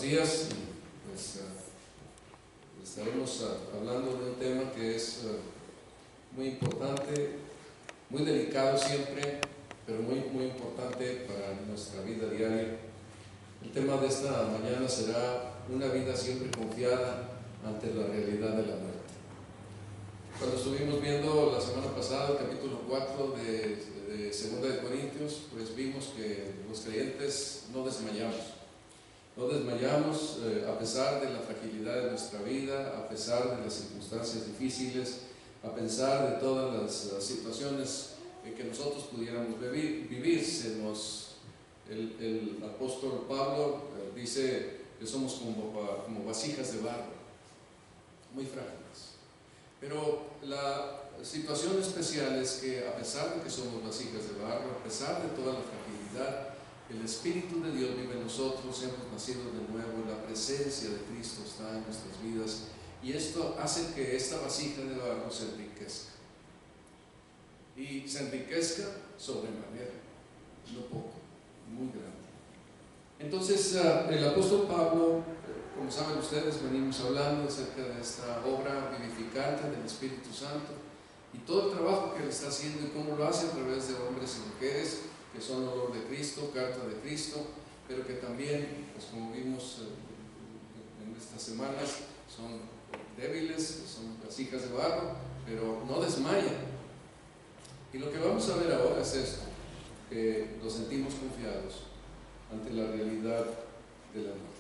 días. Pues, estaremos hablando de un tema que es muy importante, muy delicado siempre, pero muy importante para nuestra vida diaria. El tema de esta mañana será una vida siempre confiada ante la realidad de la muerte. Cuando estuvimos viendo la semana pasada el capítulo 4 de 2 de Corintios, pues vimos que los creyentes no desmayamos. No desmayamos a pesar de la fragilidad de nuestra vida, a pesar de las circunstancias difíciles, a pesar de todas las situaciones que nosotros pudiéramos vivir. El apóstol Pablo dice que somos como vasijas de barro, muy frágiles. Pero la situación especial es que a pesar de que somos vasijas de barro, a pesar de toda la fragilidad, el Espíritu de Dios vive en nosotros, hemos nacido de nuevo, la presencia de Cristo está en nuestras vidas, y esto hace que esta vasija de barro se enriquezca. Y se enriquezca sobremanera, no poco, muy grande. Entonces, el apóstol Pablo, como saben ustedes, venimos hablando acerca de esta obra vivificante del Espíritu Santo y todo el trabajo que él está haciendo y cómo lo hace a través de hombres y mujeres que son olor de Cristo, carta de Cristo, pero que también, pues como vimos en estas semanas, son débiles, son vasijas de barro, pero no desmayan. Y lo que vamos a ver ahora es esto, que nos sentimos confiados ante la realidad de la muerte.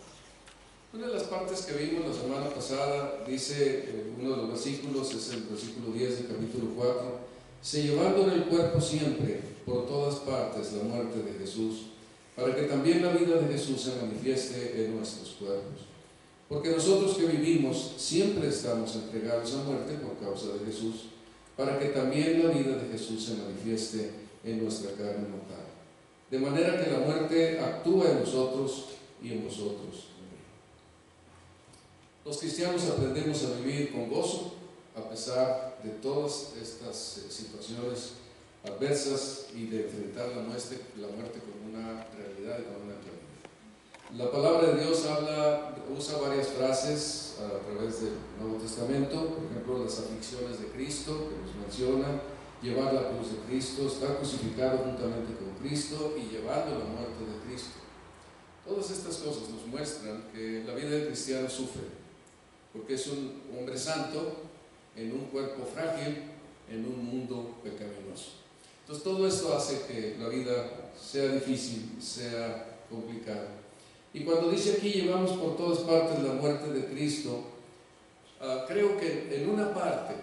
Una de las partes que vimos la semana pasada, dice uno de los versículos, es el versículo 10 del capítulo 4, se llevando en el cuerpo siempre, por todas partes, la muerte de Jesús, para que también la vida de Jesús se manifieste en nuestros cuerpos. Porque nosotros que vivimos siempre estamos entregados a muerte por causa de Jesús, para que también la vida de Jesús se manifieste en nuestra carne mortal. De manera que la muerte actúa en nosotros y en vosotros. Los cristianos aprendemos a vivir con gozo a pesar de todas estas situaciones adversas y de enfrentar la muerte como una realidad y como una claridad. La palabra de Dios usa varias frases a través del Nuevo Testamento, por ejemplo, las aflicciones de Cristo, que nos mencionan, llevar la cruz de Cristo, estar crucificado juntamente con Cristo y llevando la muerte de Cristo. Todas estas cosas nos muestran que la vida del cristiano sufre, porque es un hombre santo en un cuerpo frágil, en un mundo pecaminoso. Entonces todo esto hace que la vida sea difícil, sea complicada. Y cuando dice aquí llevamos por todas partes la muerte de Cristo, creo que en una parte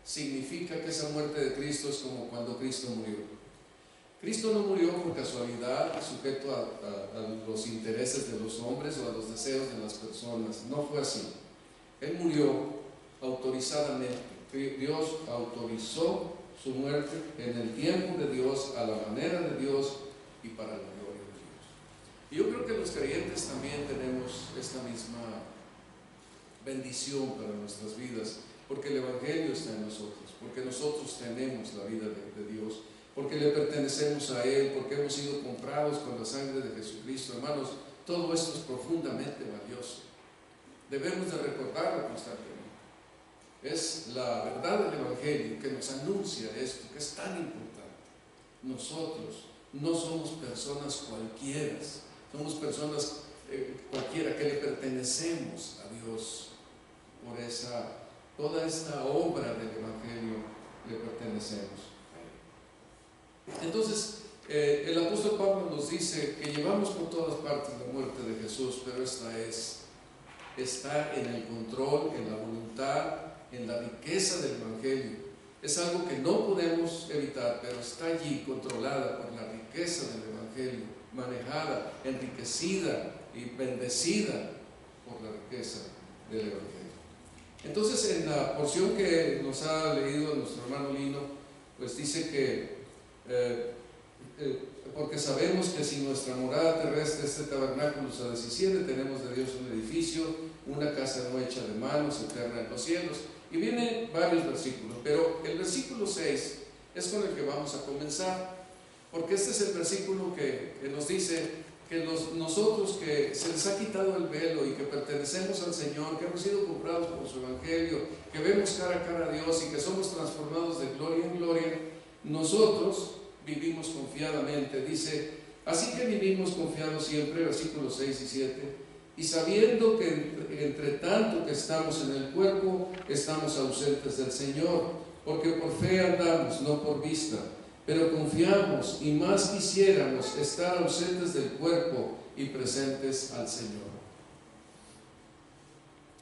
significa que esa muerte de Cristo es como cuando Cristo murió. Cristo no murió por casualidad, sujeto a los intereses de los hombres o a los deseos de las personas. No fue así. Él murió autorizadamente. Dios autorizó su muerte en el tiempo de Dios, a la manera de Dios y para la gloria de Dios. Y yo creo que los creyentes también tenemos esta misma bendición para nuestras vidas, porque el Evangelio está en nosotros, porque nosotros tenemos la vida de Dios, porque le pertenecemos a Él, porque hemos sido comprados con la sangre de Jesucristo. Hermanos, todo esto es profundamente valioso. Debemos de recordarlo constantemente. Es la verdad del Evangelio que nos anuncia esto, que es tan importante. Nosotros no somos personas cualquiera, somos personas cualquiera que le pertenecemos a Dios. Por toda esta obra del Evangelio le pertenecemos. Entonces, el apóstol Pablo nos dice que llevamos por todas partes la muerte de Jesús, pero está en el control, en la voluntad, en la riqueza del Evangelio. Es algo que no podemos evitar, pero está allí controlada por la riqueza del Evangelio, manejada, enriquecida y bendecida por la riqueza del Evangelio. Entonces, en la porción que nos ha leído nuestro hermano Lino, pues dice que porque sabemos que si nuestra morada terrestre, este tabernáculo se deshiciere, tenemos de Dios un edificio, una casa no hecha de manos, eterna en los cielos. Y vienen varios versículos, pero el versículo 6 es con el que vamos a comenzar, porque este es el versículo que nos dice que nosotros que se les ha quitado el velo y que pertenecemos al Señor, que hemos sido comprados por su Evangelio, que vemos cara a cara a Dios y que somos transformados de gloria en gloria, nosotros vivimos confiadamente. Dice, así que vivimos confiados siempre, versículos 6 y 7, y sabiendo que entre tanto que estamos en el cuerpo, estamos ausentes del Señor, porque por fe andamos, no por vista. Pero confiamos y más quisiéramos estar ausentes del cuerpo y presentes al Señor.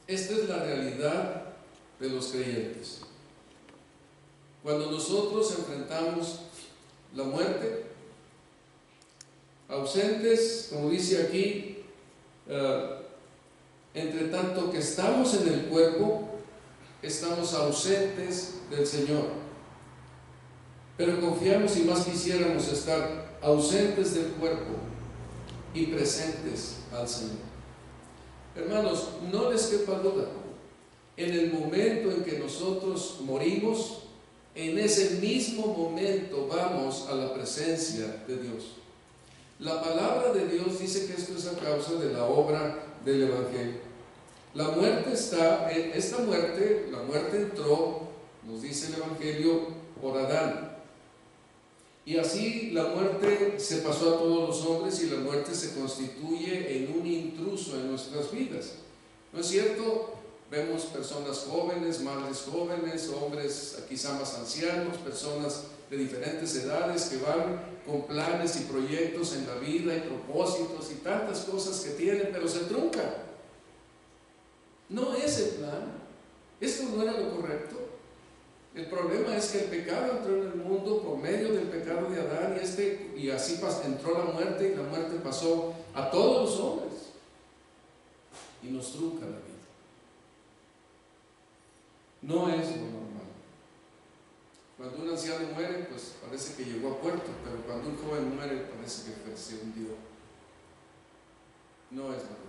Esta es la realidad de los creyentes. Cuando nosotros enfrentamos la muerte, ausentes, como dice aquí, entre tanto que estamos en el cuerpo, estamos ausentes del Señor. Pero confiamos y más quisiéramos estar ausentes del cuerpo y presentes al Señor. Hermanos, no les quepa duda, en el momento en que nosotros morimos, en ese mismo momento vamos a la presencia de Dios. La palabra de Dios dice que esto es a causa de la obra del Evangelio. La muerte la muerte entró, nos dice el Evangelio, por Adán. Y así la muerte se pasó a todos los hombres y la muerte se constituye en un intruso en nuestras vidas. ¿No es cierto? Vemos personas jóvenes, madres jóvenes, hombres quizá más ancianos, personas de diferentes edades que van con planes y proyectos en la vida y propósitos y tantas cosas que tienen, pero se truncan. No es el plan. Esto no era lo correcto. El problema es que el pecado entró en el mundo por medio del pecado de Adán y así entró la muerte y la muerte pasó a todos los hombres y nos trunca la vida. No es lo normal. Cuando un anciano muere, pues parece que llegó a puerto, pero cuando un joven muere parece que se hundió. No es lo normal.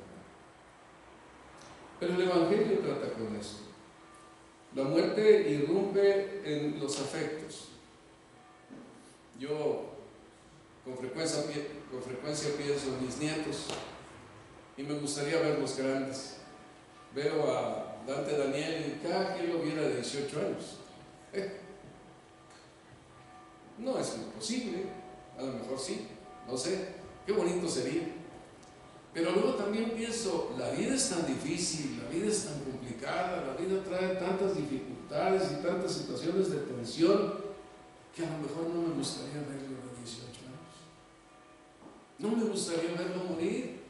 Pero el Evangelio trata con esto. La muerte irrumpe en los afectos. Yo con frecuencia pienso en mis nietos y me gustaría verlos grandes. Veo a Dante Daniel y cada quien lo viera de 18 años. No es imposible, a lo mejor sí, no sé, qué bonito sería. Pero luego también pienso, la vida es tan difícil, la vida es tan complicada, la vida trae tantas dificultades y tantas situaciones de tensión que a lo mejor no me gustaría verlo de 18 años. No me gustaría verlo morir,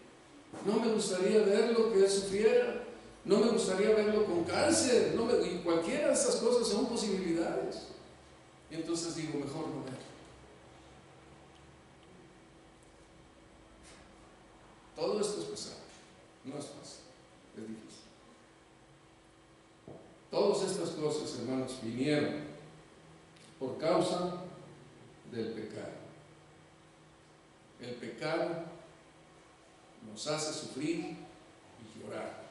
no me gustaría verlo que él sufriera, no me gustaría verlo con cáncer, y cualquiera de estas cosas son posibilidades. Y entonces digo, mejor no verlo. Todo esto es pesado, no es fácil, es difícil. Todas estas cosas, hermanos, vinieron por causa del pecado. El pecado nos hace sufrir y llorar.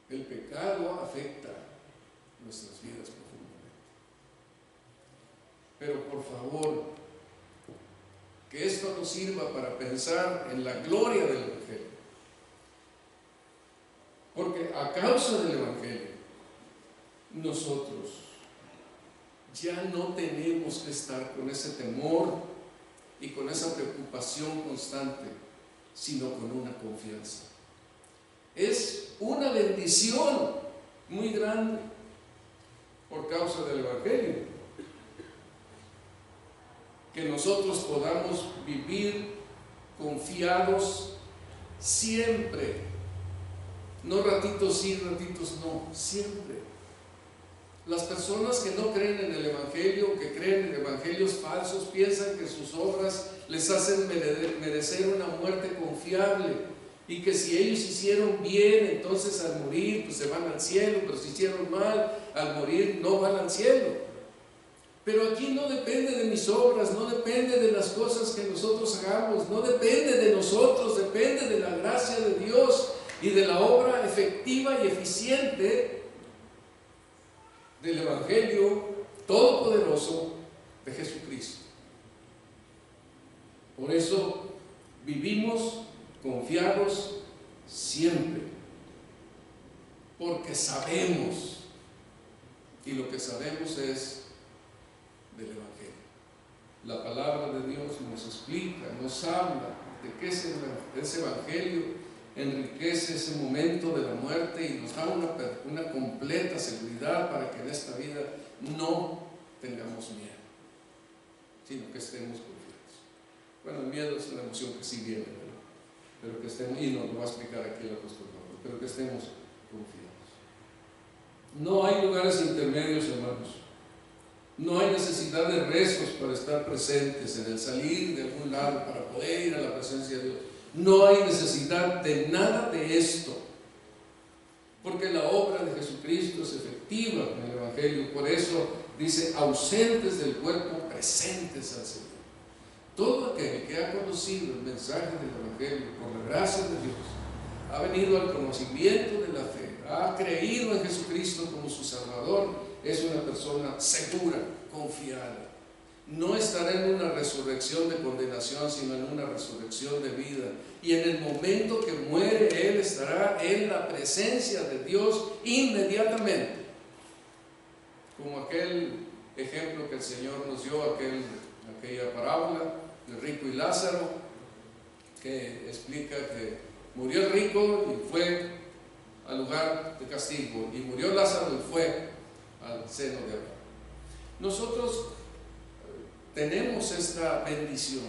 El pecado afecta nuestras vidas profundamente. Pero por favor, que esto nos sirva para pensar en la gloria del Evangelio. Porque a causa del Evangelio, nosotros ya no tenemos que estar con ese temor y con esa preocupación constante, sino con una confianza. Es una bendición muy grande por causa del Evangelio que nosotros podamos vivir confiados siempre, no ratitos sí, ratitos no, siempre. Las personas que no creen en el Evangelio, que creen en evangelios falsos, piensan que sus obras les hacen merecer una muerte confiable y que si ellos hicieron bien, entonces al morir pues se van al cielo, pero si hicieron mal, al morir no van al cielo. Pero aquí no depende de mis obras, no depende de las cosas que nosotros hagamos, no depende de nosotros, depende de la gracia de Dios y de la obra efectiva y eficiente del Evangelio todopoderoso de Jesucristo. vivimos confiados siempre, porque sabemos, y lo que sabemos es del Evangelio. La palabra de Dios nos explica, nos habla de que ese Evangelio enriquece ese momento de la muerte y nos da una completa seguridad para que en esta vida no tengamos miedo, sino que estemos confiados. Bueno, el miedo es una emoción que sí viene, pero que estemos, y nos lo va a explicar aquí el apóstol Pablo, pero que estemos confiados. No hay lugares intermedios, hermanos. No hay necesidad de rezos para estar presentes en el salir de algún lado, para poder ir a la presencia de Dios. No hay necesidad de nada de esto, porque la obra de Jesucristo es efectiva en el Evangelio. Por eso dice, ausentes del cuerpo, presentes al Señor. Todo aquel que ha conocido el mensaje del Evangelio por la gracia de Dios, ha venido al conocimiento de la fe, ha creído en Jesucristo como su Salvador, es una persona segura, confiada. No estará en una resurrección de condenación, sino en una resurrección de vida. Y en el momento que muere, él estará en la presencia de Dios inmediatamente. Como aquel ejemplo que el Señor nos dio, aquella parábola del rico y Lázaro, que explica que murió el rico y fue al lugar de castigo, y murió Lázaro y fue al seno de Abraham. Nosotros tenemos esta bendición,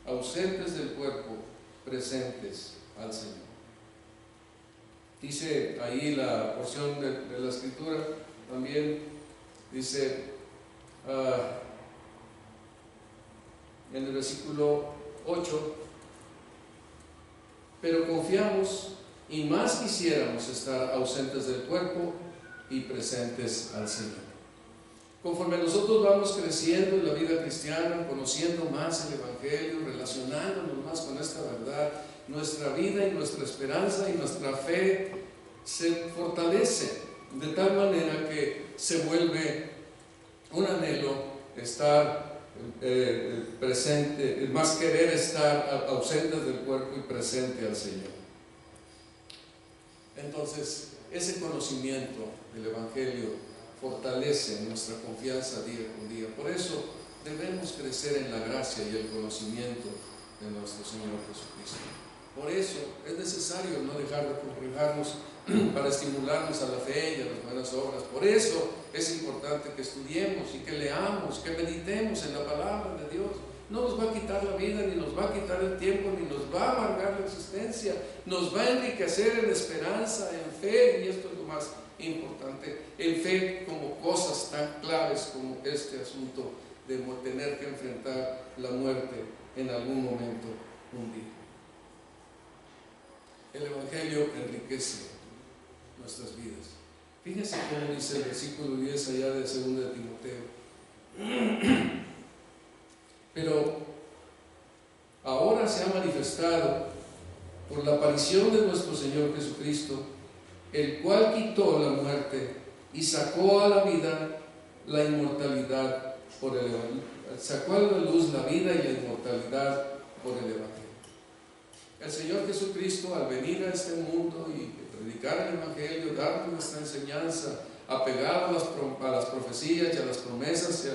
ausentes del cuerpo, presentes al Señor. Dice ahí la porción de la Escritura, también dice en el versículo 8, pero confiamos y más quisiéramos estar ausentes del cuerpo y presentes al Señor. Conforme nosotros vamos creciendo en la vida cristiana, conociendo más el Evangelio, relacionándonos más con esta verdad, nuestra vida y nuestra esperanza y nuestra fe se fortalece de tal manera que se vuelve un anhelo estar presente, más querer estar ausentes del cuerpo y presente al Señor. Entonces, ese conocimiento del Evangelio fortalece nuestra confianza día con día. Por eso debemos crecer en la gracia y el conocimiento de nuestro Señor Jesucristo. Por eso es necesario no dejar de congregarnos para estimularnos a la fe y a las buenas obras. Por eso es importante que estudiemos y que leamos, que meditemos en la palabra de Dios. No nos va a quitar la vida, ni nos va a quitar el tiempo, ni nos va a amargar la existencia. Nos va a enriquecer en esperanza, en fe, y esto es lo más importante, en fe como cosas tan claves como este asunto de tener que enfrentar la muerte en algún momento, un día. El Evangelio enriquece nuestras vidas. Fíjense cómo dice el versículo 10 allá de 2 de Timoteo. Pero ahora se ha manifestado por la aparición de nuestro Señor Jesucristo, el cual quitó la muerte y sacó a la vida la inmortalidad por el Evangelio. Sacó a la luz la vida y la inmortalidad por el Evangelio. El Señor Jesucristo, al venir a este mundo y predicar el Evangelio, darnos nuestra enseñanza, apegado a las profecías y a las promesas y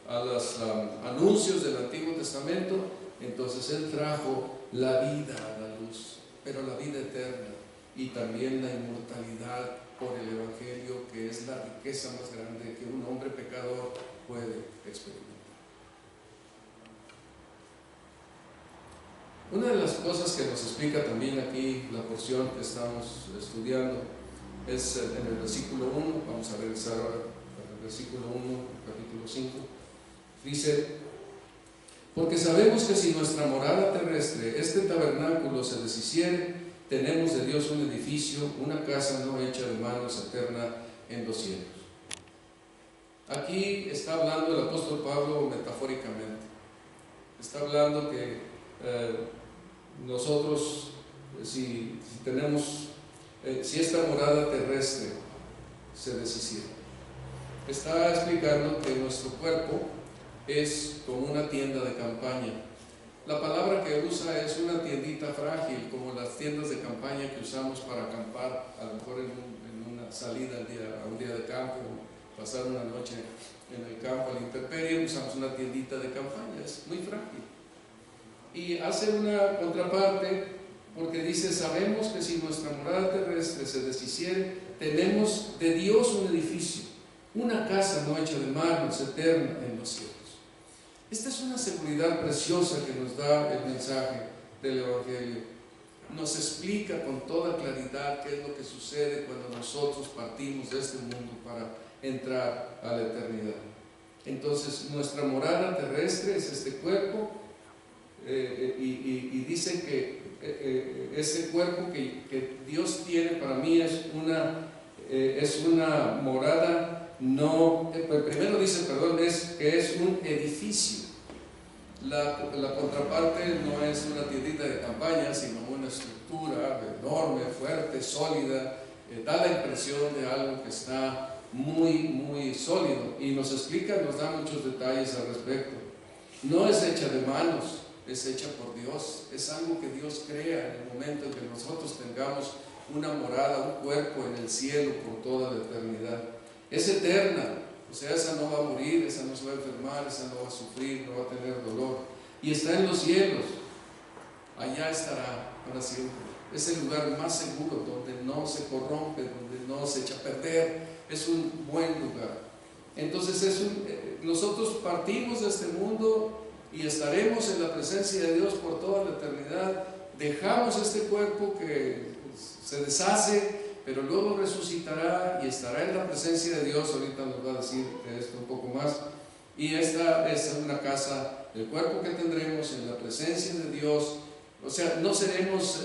a los anuncios del Antiguo Testamento, entonces Él trajo la vida a la luz, pero la vida eterna y también la inmortalidad por el Evangelio, que es la riqueza más grande que un hombre pecador puede experimentar. Una de las cosas que nos explica también aquí la porción que estamos estudiando es en el versículo 1, vamos a regresar ahora al versículo 1, capítulo 5, dice: porque sabemos que si nuestra morada terrestre, este tabernáculo, se deshiciere, tenemos de Dios un edificio, una casa no hecha de manos, eterna en los cielos. Aquí está hablando el apóstol Pablo metafóricamente. Está hablando que nosotros, si esta morada terrestre se deshiciera, está explicando que nuestro cuerpo es como una tienda de campaña La palabra que usa es una tiendita frágil, como las tiendas de campaña que usamos para acampar, a lo mejor en una salida a un día de campo, pasar una noche en el campo a la intemperie, usamos una tiendita de campaña, es muy frágil. Y hace una contraparte, porque dice: sabemos que si nuestra morada terrestre se deshiciere, tenemos de Dios un edificio, una casa no hecha de manos, eterna en los cielos. Esta es una seguridad preciosa que nos da el mensaje del Evangelio. Nos explica con toda claridad qué es lo que sucede cuando nosotros partimos de este mundo para entrar a la eternidad. Entonces, nuestra morada terrestre es este cuerpo, y dice que ese cuerpo que Dios tiene para mí es una morada. No, primero dice, que es un edificio. La contraparte no es una tiendita de campaña, sino una estructura enorme, fuerte, sólida. Da la impresión de algo que está muy, muy sólido, y nos explica, nos da muchos detalles al respecto. No es hecha de manos, es hecha por Dios. Es algo que Dios crea en el momento en que nosotros tengamos una morada, un cuerpo en el cielo por toda la eternidad. Es eterna, o sea, esa no va a morir, esa no se va a enfermar, esa no va a sufrir, no va a tener dolor. Y está en los cielos, allá estará para siempre. Es el lugar más seguro, donde no se corrompe, donde no se echa a perder. Es un buen lugar. Entonces nosotros partimos de este mundo y estaremos en la presencia de Dios por toda la eternidad. Dejamos este cuerpo que se deshace, pero luego resucitará y estará en la presencia de Dios. Ahorita nos va a decir esto un poco más. Y esta es una casa, el cuerpo que tendremos en la presencia de Dios. O sea, no seremos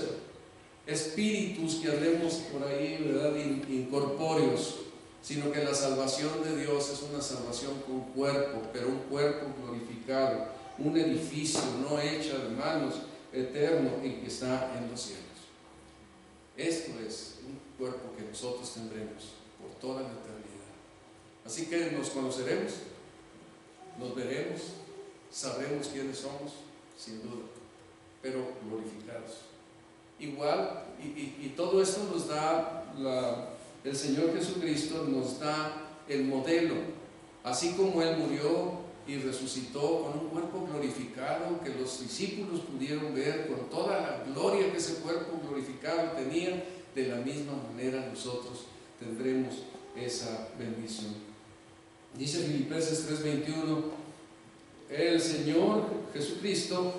espíritus que hablemos por ahí, ¿verdad?, incorpóreos, sino que la salvación de Dios es una salvación con cuerpo, pero un cuerpo glorificado, un edificio no hecho de manos, eterno, y que está en los cielos. Esto es un cuerpo que nosotros tendremos por toda la eternidad. Así que nos conoceremos, nos veremos, sabremos quiénes somos, sin duda, pero glorificados. Igual, y todo esto nos da el Señor Jesucristo, nos da el modelo. Así como Él murió y resucitó con un cuerpo glorificado que los discípulos pudieron ver con toda la gloria que ese cuerpo glorificado tenía, de la misma manera nosotros tendremos esa bendición. Dice Filipenses 3:21: el Señor Jesucristo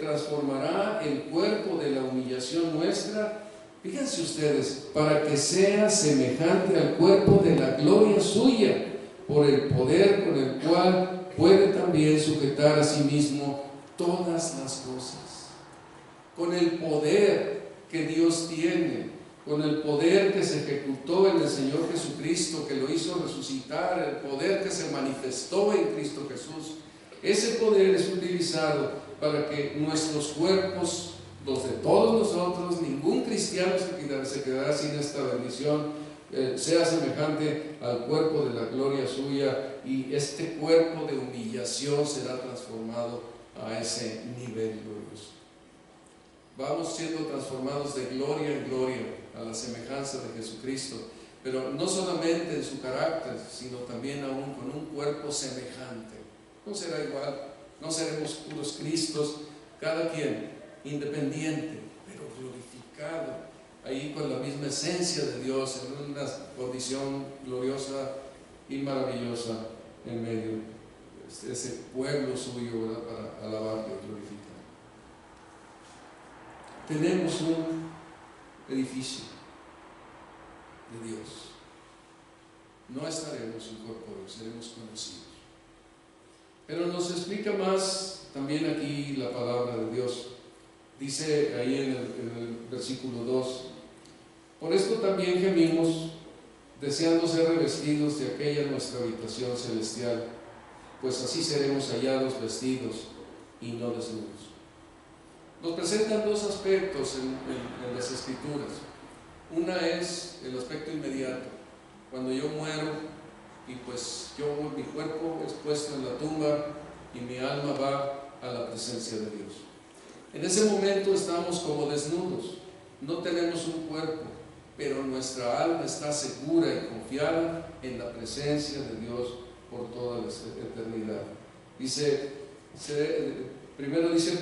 transformará el cuerpo de la humillación nuestra, fíjense ustedes, para que sea semejante al cuerpo de la gloria suya, por el poder con el cual puede también sujetar a sí mismo todas las cosas. Con el poder que Dios tiene, con el poder que se ejecutó en el Señor Jesucristo, que lo hizo resucitar, el poder que se manifestó en Cristo Jesús, ese poder es utilizado para que nuestros cuerpos, los de todos nosotros, ningún cristiano se quedará sin esta bendición, sea semejante al cuerpo de la gloria suya, y este cuerpo de humillación será transformado a ese nivel glorioso. Vamos siendo transformados de gloria en gloria a la semejanza de Jesucristo, pero no solamente en su carácter, sino también aún con un cuerpo semejante. No será igual, no seremos puros Cristos, cada quien independiente, pero glorificado, ahí con la misma esencia de Dios, en una condición gloriosa y maravillosa en medio de ese pueblo suyo, ¿verdad?, para alabarlo y glorificar. Tenemos un edificio de Dios. No estaremos incorpóreos, seremos conocidos. Pero nos explica más también aquí la palabra de Dios. Dice ahí en el versículo 2: por esto también gemimos, deseando ser revestidos de aquella nuestra habitación celestial, pues así seremos hallados vestidos y no desnudos. Nos presentan dos aspectos en las Escrituras. Una es el aspecto inmediato, cuando yo muero y pues mi cuerpo es puesto en la tumba y mi alma va a la presencia de Dios. En ese momento estamos como desnudos, no tenemos un cuerpo, pero nuestra alma está segura y confiada en la presencia de Dios por toda la eternidad. Primero dice,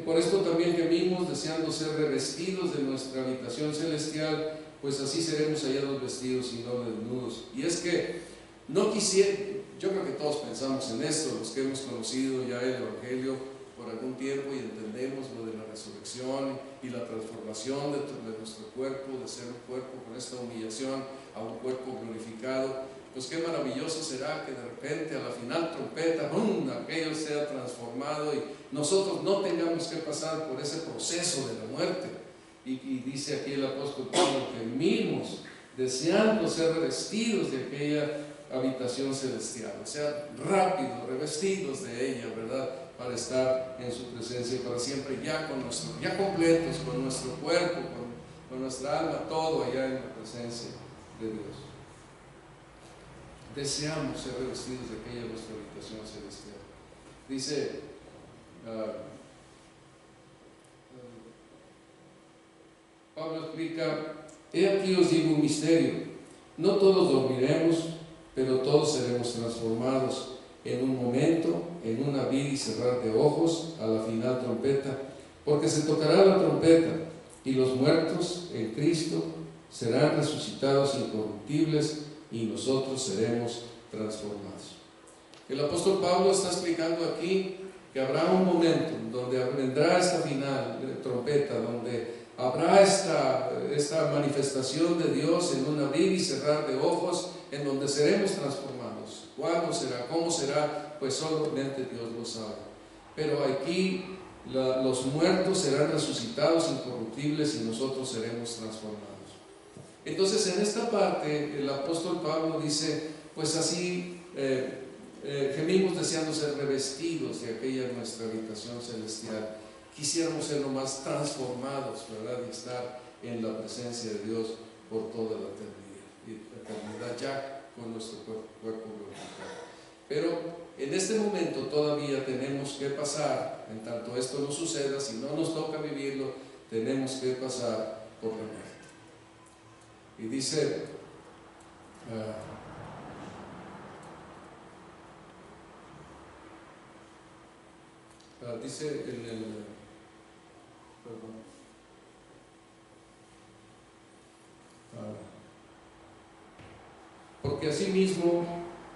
por esto también gemimos, deseando ser revestidos de nuestra habitación celestial, pues así seremos hallados vestidos y no desnudos. Y es que no quisiera, yo creo que todos pensamos en esto, los que hemos conocido ya el Evangelio por algún tiempo y entendemos lo de la resurrección y la transformación de nuestro cuerpo, de ser un cuerpo con esta humillación a un cuerpo glorificado. Pues qué maravilloso será que de repente a la final trompeta, ¡bum!, aquello sea transformado y nosotros no tengamos que pasar por ese proceso de la muerte. Y dice aquí el apóstol Pablo que gemimos deseando ser revestidos de aquella habitación celestial, o sea, rápido, revestidos de ella, ¿verdad?, para estar en su presencia para siempre, ya completos, con nuestro cuerpo, con nuestra alma, todo allá en la presencia de Dios. Deseamos ser revestidos de aquella nuestra habitación celestial. Dice Pablo explica: he aquí os digo un misterio, no todos dormiremos, pero todos seremos transformados en un momento, en un abrir y cerrar de ojos, a la final trompeta, porque se tocará la trompeta, y los muertos en Cristo serán resucitados incorruptibles, y nosotros seremos transformados. El apóstol Pablo está explicando aquí que habrá un momento donde vendrá esta final trompeta, donde habrá esta manifestación de Dios en un abrir y cerrar de ojos, en donde seremos transformados. ¿Cuándo será? ¿Cómo será? Pues solamente Dios lo sabe. Pero aquí los muertos serán resucitados incorruptibles y nosotros seremos transformados. Entonces, en esta parte el apóstol Pablo dice, pues así gemimos deseando ser revestidos de aquella nuestra habitación celestial. Quisiéramos ser lo más transformados, ¿verdad?, y estar en la presencia de Dios por toda la eternidad, ya con nuestro cuerpo glorificado. Pero en este momento todavía tenemos que pasar, en tanto esto no suceda, si no nos toca vivirlo, tenemos que pasar por la muerte. Y dice porque asimismo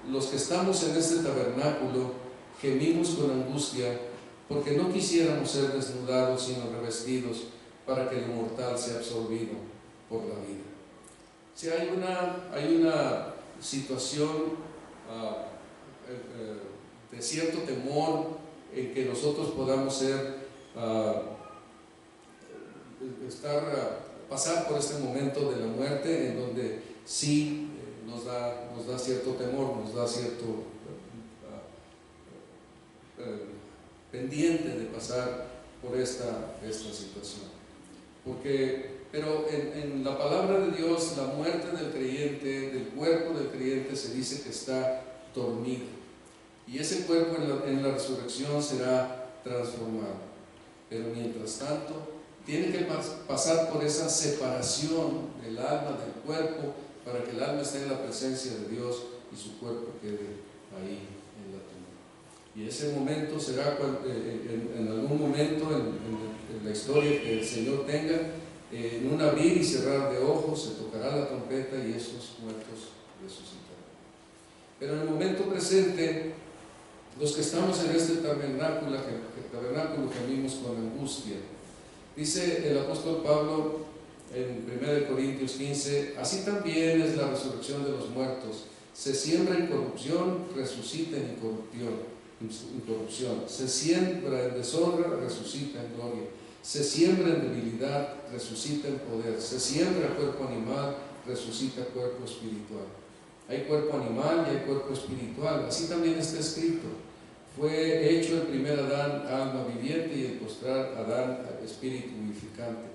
los que estamos en este tabernáculo gemimos con angustia, porque no quisiéramos ser desnudados sino revestidos, para que lo mortal sea absorbido por la vida. Si hay una situación de cierto temor en que nosotros podamos pasar por este momento de la muerte, en donde sí nos da cierto temor, nos da cierto pendiente de pasar por esta situación. Pero en la palabra de Dios, la muerte del creyente, del cuerpo del creyente, se dice que está dormido. Y ese cuerpo en la resurrección será transformado. Pero mientras tanto, tiene que pasar por esa separación del alma del cuerpo, para que el alma esté en la presencia de Dios y su cuerpo quede ahí en la tumba. Y ese momento será en algún momento en la historia que el Señor tenga, en un abrir y cerrar de ojos se tocará la trompeta y esos muertos resucitarán. Pero en el momento presente, los que estamos en este tabernáculo gemimos con angustia. Dice el apóstol Pablo en 1 Corintios 15: así también es la resurrección de los muertos. Se siembra en corrupción, resucita en incorrupción. Se siembra en deshonra, resucita en gloria. Se siembra en debilidad, resucita en poder. Se siembra cuerpo animal, resucita cuerpo espiritual. Hay cuerpo animal y hay cuerpo espiritual. Así también está escrito: fue hecho el primer Adán alma viviente y el postrar Adán espíritu vivificante.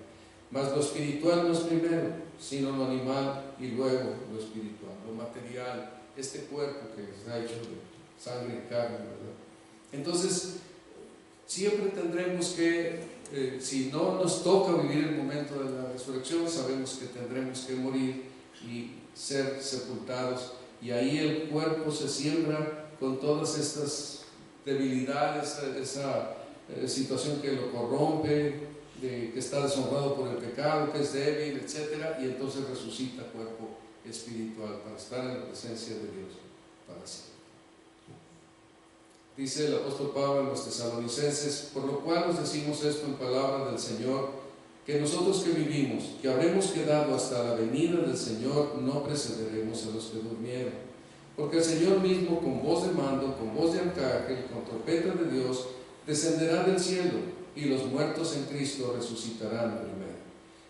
Mas lo espiritual no es primero, sino lo animal y luego lo espiritual, lo material, este cuerpo que está hecho de sangre y carne, ¿verdad? Entonces, siempre tendremos que si no nos toca vivir el momento de la resurrección, sabemos que tendremos que morir y ser sepultados, y ahí el cuerpo se siembra con todas estas debilidades, esa situación que lo corrompe, que está deshonrado por el pecado, que es débil, etc. Y entonces resucita cuerpo espiritual para estar en la presencia de Dios para siempre. Dice el apóstol Pablo en los Tesalonicenses: por lo cual os decimos esto en palabra del Señor, que nosotros que vivimos, que habremos quedado hasta la venida del Señor, no precederemos a los que durmieron. Porque el Señor mismo, con voz de mando, con voz de arcángel, con trompeta de Dios, descenderá del cielo, y los muertos en Cristo resucitarán primero.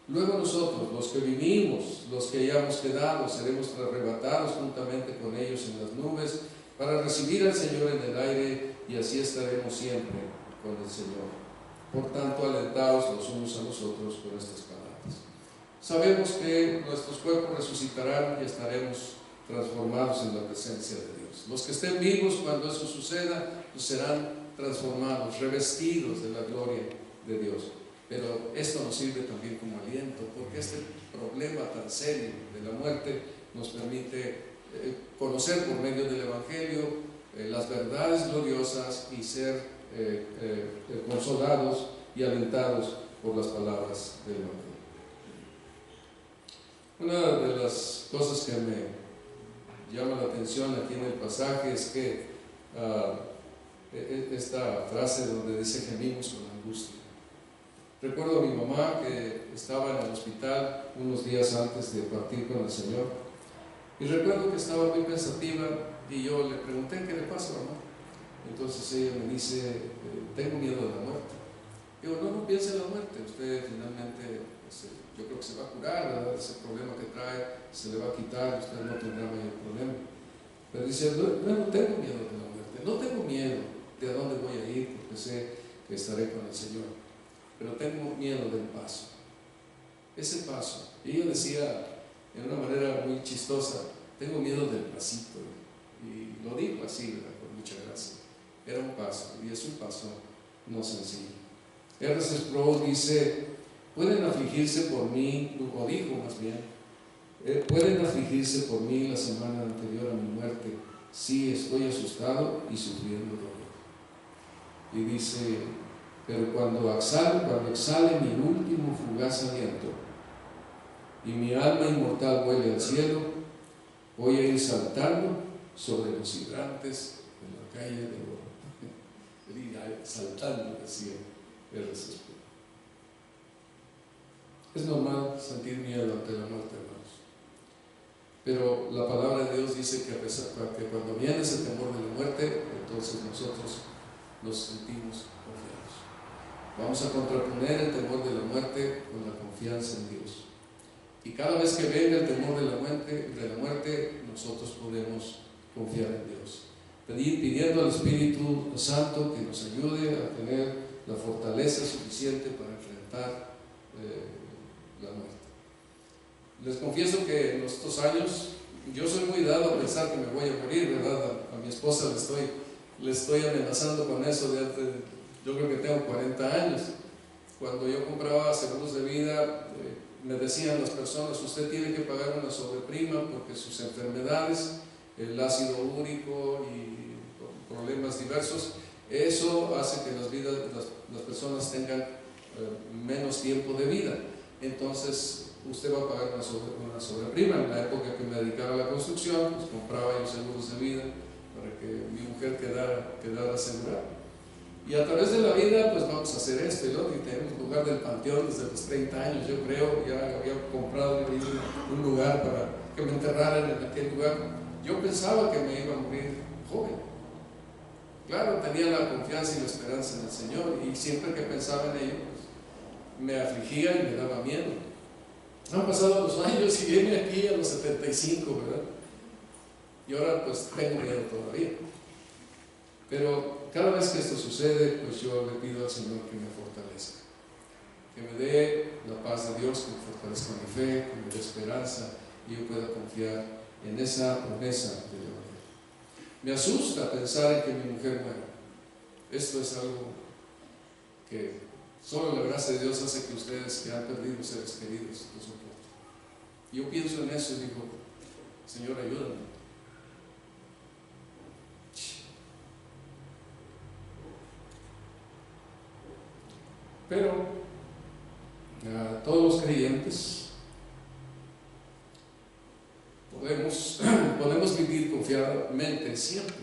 Luego nosotros, los que vivimos, los que hayamos quedado, seremos arrebatados juntamente con ellos en las nubes, para recibir al Señor en el aire, y así estaremos siempre con el Señor. Por tanto, alentaos los unos a los otros con estas palabras. Sabemos que nuestros cuerpos resucitarán y estaremos transformados en la presencia de Dios. Los que estén vivos cuando eso suceda, pues serán transformados, revestidos de la gloria de Dios. Pero esto nos sirve también como aliento, porque este problema tan serio de la muerte nos permite conocer por medio del Evangelio las verdades gloriosas y ser consolados y alentados por las palabras del Evangelio. Una de las cosas que me llama la atención aquí en el pasaje es que esta frase donde dice gemimos con angustia. Recuerdo a mi mamá que estaba en el hospital unos días antes de partir con el Señor, y recuerdo que estaba muy pensativa, y yo le pregunté: ¿qué le pasa, mamá? Entonces ella me dice: tengo miedo de la muerte. Digo: no piense en la muerte, usted finalmente yo creo que se va a curar, ¿verdad? Ese problema que trae se le va a quitar, usted no tendrá mayor problema. Pero dice: no tengo miedo de la muerte, no tengo miedo de a dónde voy a ir, porque sé que estaré con el Señor, pero tengo miedo del paso, ese paso. Y ella decía en una manera muy chistosa: tengo miedo del pasito, y lo dijo así, ¿verdad?, con mucha gracia. Era un paso, y es un paso no sencillo. R.C. Sproul dice: pueden afligirse por mí, o dijo más bien, pueden afligirse por mí la semana anterior a mi muerte, sí, estoy asustado y sufriendo dolor. Y dice: pero cuando exhale mi último fugaz aliento y mi alma inmortal vuele al cielo, voy a ir saltando sobre los hidrantes de la calle de oro. Saltando, decía R.C. Sproul. Es normal sentir miedo ante la muerte, hermanos, pero la palabra de Dios dice que cuando viene ese temor de la muerte, entonces nosotros nos sentimos confiados. Vamos a contraponer el temor de la muerte con la confianza en Dios, y cada vez que venga el temor de la muerte, nosotros podemos confiar en Dios, pidiendo al Espíritu Santo que nos ayude a tener la fortaleza suficiente para enfrentar la muerte. Les confieso que en estos años yo soy muy dado a pensar que me voy a morir, ¿verdad? A mi esposa le estoy amenazando con eso yo creo que tengo 40 años. Cuando yo compraba seguros de vida, me decían las personas: usted tiene que pagar una sobreprima porque sus enfermedades, el ácido úrico y problemas diversos, eso hace que las personas tengan menos tiempo de vida. Entonces usted va a pagar una sobreprima. En la época que me dedicaba a la construcción, pues compraba yo seguros de vida para que mi mujer quedara asegurada. Y a través de la vida, pues vamos a hacer esto y lo otro, y tenemos un lugar del panteón desde los 30 años, yo creo. Ya había comprado un lugar para que me enterraran en aquel lugar. Yo pensaba que me iba a morir joven. Claro, tenía la confianza y la esperanza en el Señor, y siempre que pensaba en ello, pues, me afligía y me daba miedo. Han pasado los años y viene aquí a los 75, ¿verdad? Y ahora pues tengo miedo todavía. Pero cada vez que esto sucede, pues yo le pido al Señor que me fortalezca, que me dé la paz de Dios, que me fortalezca mi fe, que me dé esperanza, y yo pueda confiar en esa promesa del Evangelio. Me asusta pensar en que mi mujer muera. Esto es algo que Solo la gracia de Dios hace que ustedes que han perdido seres queridos lo soporten. Yo pienso en eso y digo, Señor, ayúdame. Pero a todos los creyentes podemos vivir confiadamente siempre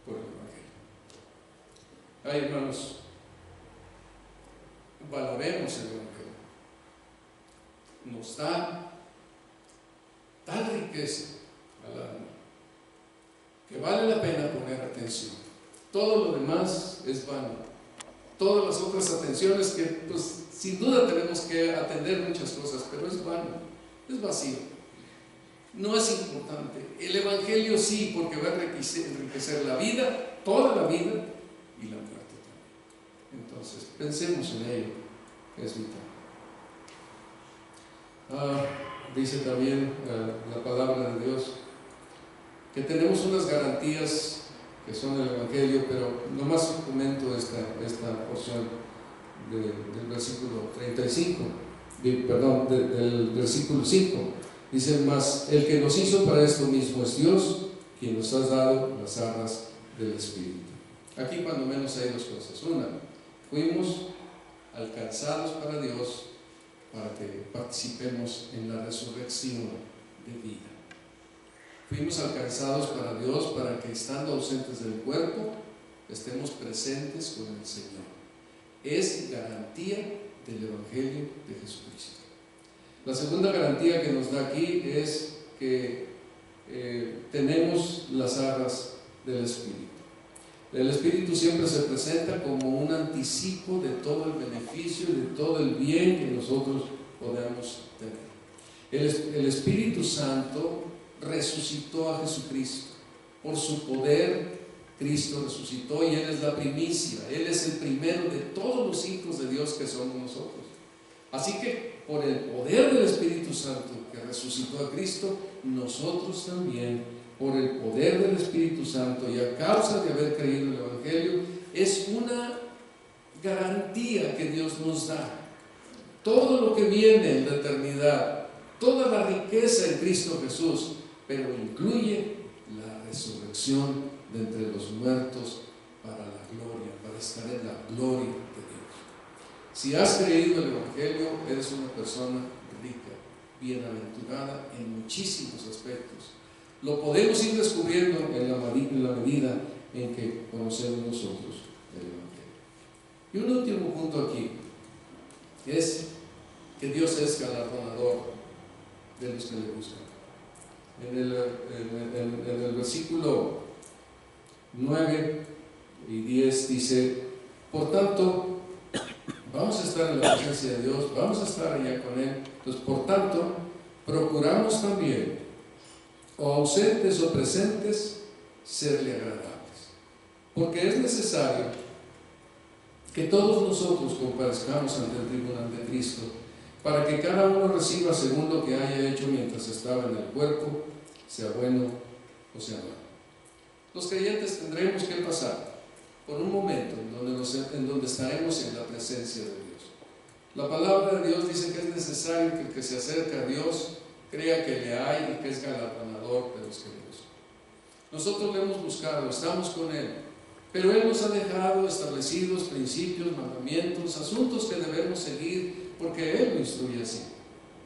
por el Evangelio. Ay, hermanos, valoremos el Evangelio. Nos da tal riqueza al alma que vale la pena poner atención. Todo lo demás es vano. Todas las otras atenciones que, pues, sin duda tenemos que atender muchas cosas, pero es vano, es vacío, no es importante. El Evangelio sí, porque va a enriquecer la vida, toda la vida y la muerte también. Entonces, pensemos en ello, que es vital. Dice también la palabra de Dios que tenemos unas garantías que son el Evangelio, pero nomás comento esta porción del versículo 35, del versículo 5. Dice: mas el que nos hizo para esto mismo es Dios, quien nos ha dado las arras del Espíritu. Aquí cuando menos hay dos cosas. Una, fuimos alcanzados para Dios para que participemos en la resurrección de vida. Fuimos alcanzados para Dios para que, estando ausentes del cuerpo, estemos presentes con el Señor. Es garantía del Evangelio de Jesucristo. La segunda garantía que nos da aquí es que tenemos las arras del Espíritu. El Espíritu siempre se presenta como un anticipo de todo el beneficio y de todo el bien que nosotros podamos tener. El Espíritu Santo resucitó a Jesucristo. Por su poder, Cristo resucitó y Él es la primicia. Él es el primero de todos los hijos de Dios que somos nosotros. Así que por el poder del Espíritu Santo que resucitó a Cristo, nosotros también, por el poder del Espíritu Santo y a causa de haber creído en el Evangelio, es una garantía que Dios nos da. Todo lo que viene en la eternidad, toda la riqueza en Cristo Jesús, pero incluye la resurrección de entre los muertos para la gloria, para estar en la gloria de Dios. Si has creído el Evangelio, eres una persona rica, bienaventurada en muchísimos aspectos. Lo podemos ir descubriendo en la medida en que conocemos nosotros el Evangelio. Y un último punto aquí es que Dios es galardonador de los que le buscan. En el versículo 9 y 10 dice: por tanto, vamos a estar en la presencia de Dios, vamos a estar allá con Él. Entonces, por tanto, procuramos también, o ausentes o presentes, serle agradables, porque es necesario que todos nosotros comparezcamos ante el tribunal de Cristo, para que cada uno reciba según lo que haya hecho mientras estaba en el cuerpo, sea bueno o sea malo. Los creyentes tendremos que pasar por un momento en donde estaremos en la presencia de Dios. La palabra de Dios dice que es necesario que el que se acerca a Dios crea que le hay y que es galardonador de los que le buscan. Nosotros le hemos buscado, estamos con Él, pero Él nos ha dejado establecidos principios, mandamientos, asuntos que debemos seguir, porque Él lo instruye así.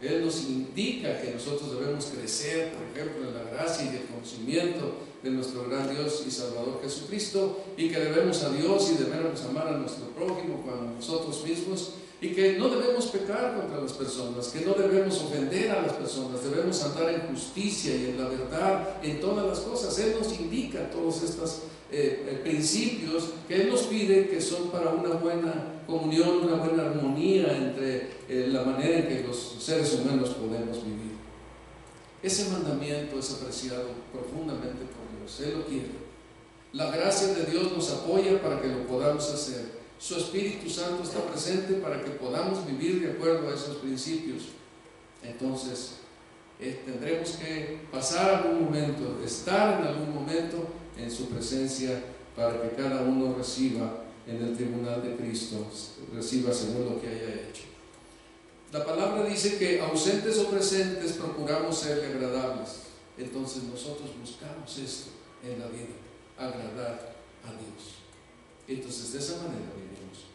Él nos indica que nosotros debemos crecer, por ejemplo, en la gracia y el conocimiento de nuestro gran Dios y Salvador Jesucristo, y que debemos a Dios y debemos amar a nuestro prójimo como a nosotros mismos, y que no debemos pecar contra las personas, que no debemos ofender a las personas, debemos andar en justicia y en la verdad en todas las cosas. Él nos indica todos estos principios que Él nos pide, que son para una buena comunión, una buena armonía entre la manera en que los seres humanos podemos vivir. Ese mandamiento es apreciado profundamente por Dios. Él lo quiere. La gracia de Dios nos apoya para que lo podamos hacer. Su Espíritu Santo está presente para que podamos vivir de acuerdo a esos principios. Entonces, tendremos que pasar algún momento, estar en algún momento en su presencia, para que cada uno reciba en el tribunal de Cristo reciba según lo que haya hecho. La palabra dice que ausentes o presentes procuramos serle agradables. Entonces nosotros buscamos esto en la vida, agradar a Dios. Entonces de esa manera vivimos.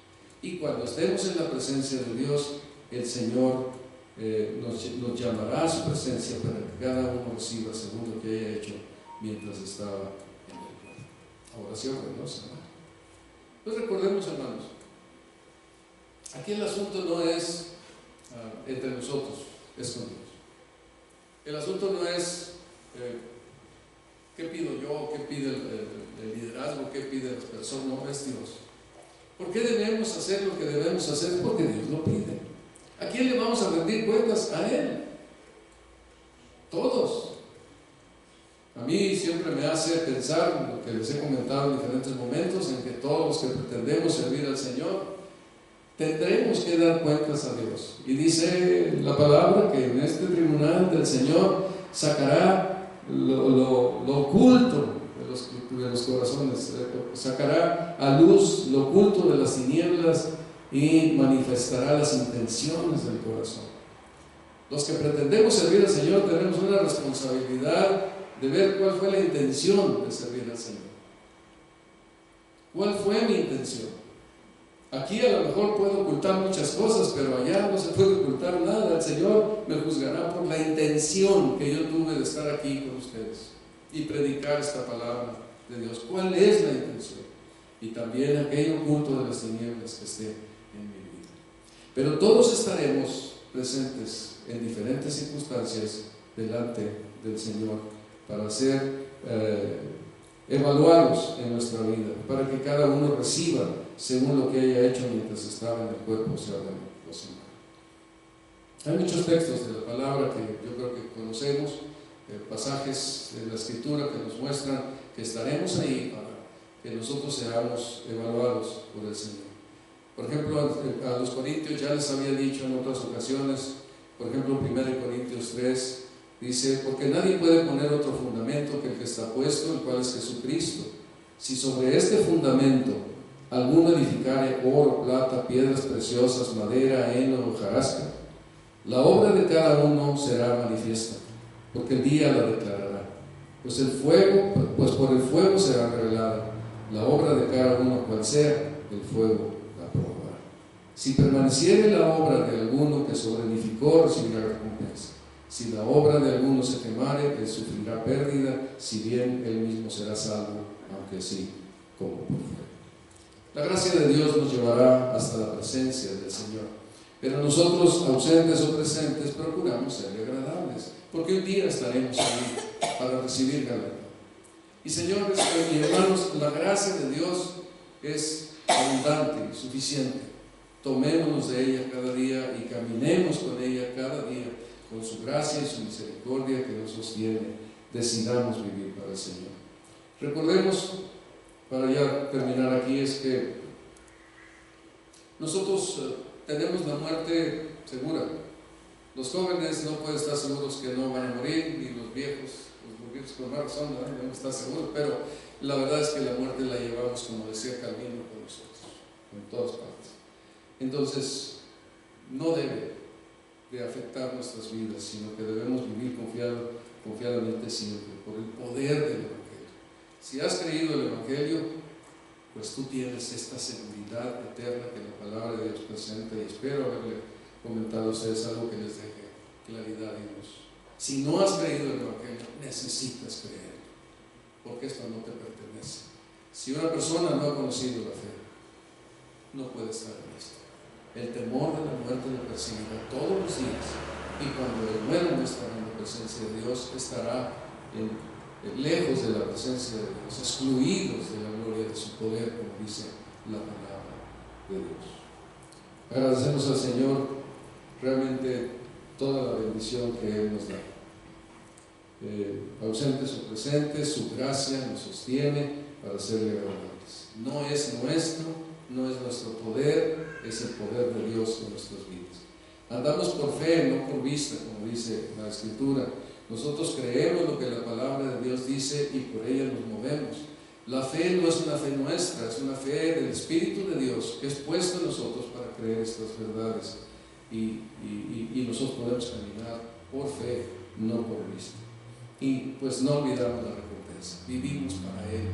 Y cuando estemos en la presencia de Dios, el Señor nos llamará a su presencia para que cada uno reciba según lo que haya hecho mientras estaba en el cuerpo. Oración gloriosa, hermano. Pues recordemos, hermanos, aquí el asunto no es entre nosotros, es con Dios. El asunto no es qué pido yo, qué pide el liderazgo, qué pide las personas, no, es Dios. ¿Por qué debemos hacer lo que debemos hacer? Porque Dios lo pide. ¿A quién le vamos a rendir cuentas? A Él. Todos. A mí siempre me hace pensar, lo que les he comentado en diferentes momentos, en que todos los que pretendemos servir al Señor tendremos que dar cuentas a Dios. Y dice la palabra que en este tribunal del Señor sacará lo oculto de los corazones, sacará a luz lo oculto de las tinieblas y manifestará las intenciones del corazón. Los que pretendemos servir al Señor tenemos una responsabilidad de ver cuál fue la intención de servir al Señor. ¿Cuál fue mi intención? Aquí a lo mejor puedo ocultar muchas cosas, pero allá no se puede ocultar nada. El Señor me juzgará por la intención que yo tuve de estar aquí con ustedes y predicar esta palabra de Dios. ¿Cuál es la intención? Y también aquello oculto de las tinieblas que esté en mi vida. Pero todos estaremos presentes en diferentes circunstancias delante del Señor para ser evaluados en nuestra vida, para que cada uno reciba según lo que haya hecho mientras estaba en el cuerpo, o sea, de los hermanos. Hay muchos textos de la palabra que yo creo que conocemos, pasajes de la Escritura que nos muestran que estaremos ahí para que nosotros seamos evaluados por el Señor. Por ejemplo, a los Corintios ya les había dicho en otras ocasiones, por ejemplo, 1 Corintios 3, dice: porque nadie puede poner otro fundamento que el que está puesto, el cual es Jesucristo. Si sobre este fundamento alguno edificare oro, plata, piedras preciosas, madera, heno o hojarasca, la obra de cada uno será manifiesta, porque el día la declarará. Pues por el fuego será revelada la obra de cada uno, cual sea, el fuego la probará. Si permaneciere la obra de alguno que sobreedificó, recibirá recompensa. Si la obra de alguno se quemare, él sufrirá pérdida, si bien él mismo será salvo, aunque sí como por fuego. La gracia de Dios nos llevará hasta la presencia del Señor, pero nosotros, ausentes o presentes, procuramos serle agradables, porque un día estaremos ahí para recibir galardón. Y señores y hermanos, la gracia de Dios es abundante y suficiente. Tomémonos de ella cada día y caminemos con ella cada día, con su gracia y su misericordia que nos sostiene. Decidamos vivir para el Señor. Recordemos, para ya terminar aquí, es que nosotros tenemos la muerte segura. Los jóvenes no pueden estar seguros que no van a morir, ni los viejos con más razón no están seguros, pero la verdad es que la muerte la llevamos, como decía Calvino, con nosotros, en todas partes. Entonces, no debe de afectar nuestras vidas, sino que debemos vivir confiadamente siempre, por el poder del Evangelio. Si has creído el Evangelio, pues tú tienes esta seguridad eterna que la palabra de Dios presenta, y espero haberle comentado a ustedes algo que les deje claridad y luz. Si no has creído el Evangelio, necesitas creerlo, porque esto no te pertenece. Si una persona no ha conocido la fe, no puede estar en esto. El temor de la muerte le perseguirá todos los días, y cuando el muera no estará en la presencia de Dios, estará lejos de la presencia de Dios, excluidos de la gloria de su poder, como dice la palabra de Dios. Agradecemos al Señor realmente toda la bendición que Él nos da. Ausentes o presentes, su gracia nos sostiene para serle agradables. No es nuestro poder, es el poder de Dios en nuestras vidas. Andamos por fe, no por vista, como dice la Escritura. Nosotros creemos lo que la palabra de Dios dice y por ella nos movemos. La fe no es una fe nuestra, es una fe del Espíritu de Dios que es puesto en nosotros para creer estas verdades. Y nosotros podemos caminar por fe, no por vista. Y pues no olvidamos la recompensa. Vivimos para Él,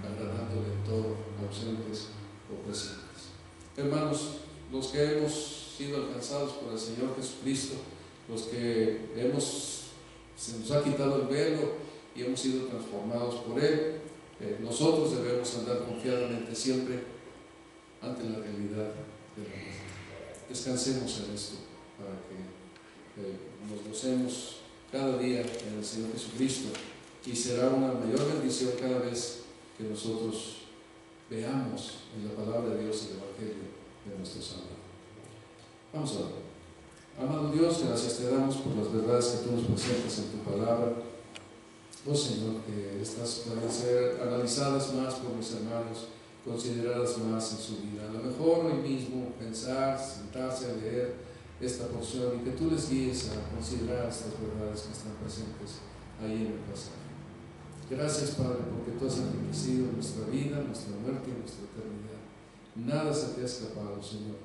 agradándole en todo, ausentes o presentes. Hermanos, los que hemos sido alcanzados por el Señor Jesucristo, los que se nos ha quitado el velo y hemos sido transformados por Él, nosotros debemos andar confiadamente siempre ante la realidad de la muerte. Descansemos en esto para que nos gocemos cada día en el Señor Jesucristo, y será una mayor bendición cada vez que nosotros veamos en la palabra de Dios el Evangelio de nuestro Salvador. Vamos a orar. Amado Dios, gracias te damos por las verdades que tú nos presentas en tu palabra. Oh Señor, que estas puedan ser analizadas más por mis hermanos, consideradas más en su vida. A lo mejor hoy mismo pensar, sentarse a leer esta porción y que tú les guíes a considerar estas verdades que están presentes ahí en el pasaje. Gracias, Padre, porque tú has enriquecido nuestra vida, nuestra muerte y nuestra eternidad. Nada se te ha escapado, Señor.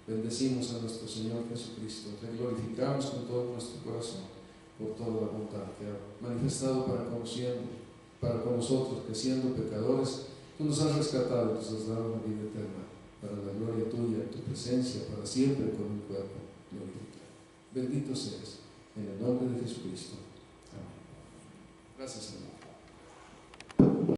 Bendecimos a nuestro Señor Jesucristo. Te glorificamos con todo nuestro corazón por toda la bondad que ha manifestado para con nosotros, que siendo pecadores, tú nos has rescatado y nos has dado una vida eterna para la gloria tuya, tu presencia, para siempre con un cuerpo glorificado. Bendito seas, en el nombre de Jesucristo. Amén. Gracias, Señor.